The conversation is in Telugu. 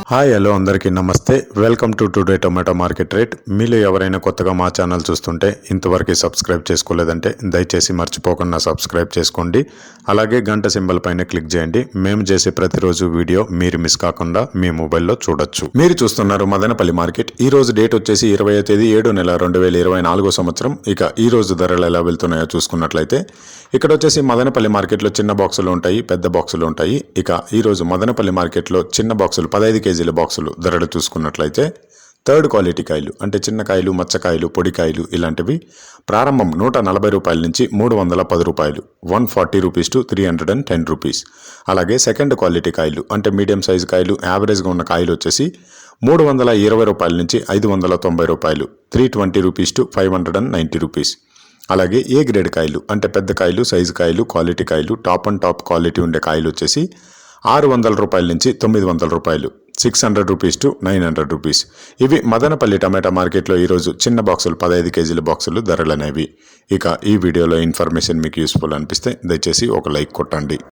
హాయ్ హలో అందరికీ నమస్తే. Welcome to today tomato market rate. మీలో ఎవరైనా కొత్తగా మా ఛానల్ చూస్తుంటే ఇంతవరకు సబ్స్క్రైబ్ చేసుకోలేదంటే దయచేసి మర్చిపోకుండా సబ్స్క్రైబ్ చేసుకోండి. అలాగే గంట సింబల్ పైన క్లిక్ చేయండి. మేము చేసే ప్రతిరోజు వీడియో మీరు మిస్ కాకుండా మీ మొబైల్లో చూడొచ్చు. మీరు చూస్తున్నారు మదనపల్లి మార్కెట్. ఈ రోజు డేట్ వచ్చేసి 20వ తేదీ 7 నెల 2024 సంవత్సరం. ఇక ఈ రోజు ధరలు ఎలా వెళ్తున్నాయో చూసుకున్నట్లయితే ఇక్కడ వచ్చేసి మదనపల్లి మార్కెట్లో చిన్న బాక్సులు ఉంటాయి, పెద్ద బాక్సులు ఉంటాయి. ఇక ఈ రోజు మదనపల్లి మార్కెట్లో చిన్న బాక్సులు 15 కేజీల బాక్సులు ధరలు చూసుకున్నట్లయితే థర్డ్ క్వాలిటీ కాయలు అంటే చిన్న కాయలు, మచ్చకాయలు, పొడికాయలు ఇలాంటివి ప్రారంభం 140 రూపాయల నుంచి 310 రూపాయలు, 140 రూపీస్ టు 310 రూపీస్. అలాగే సెకండ్ క్వాలిటీ కాయలు అంటే మీడియం సైజు కాయలు, యావరేజ్గా ఉన్న కాయలు వచ్చేసి 320 రూపాయల నుంచి 590 రూపాయలు, 320 రూపీస్ టు 590 రూపీస్. అలాగే ఏ గ్రేడ్ కాయలు అంటే పెద్ద కాయలు, సైజు కాయలు, క్వాలిటీ కాయలు, టాప్ అండ్ టాప్ క్వాలిటీ ఉండే కాయలు వచ్చేసి 600 రూపాయల నుంచి 900 రూపాయలు, 600 రూపీస్ టు 900 రూపీస్. ఇవి మదనపల్లి టమాటా మార్కెట్లో ఈరోజు చిన్న బాక్సులు 15 కేజీల బాక్సులు ధరలు అనేవి. ఇక ఈ వీడియోలో ఇన్ఫర్మేషన్ మీకు యూస్ఫుల్ అనిపిస్తే దయచేసి ఒక లైక్ కొట్టండి.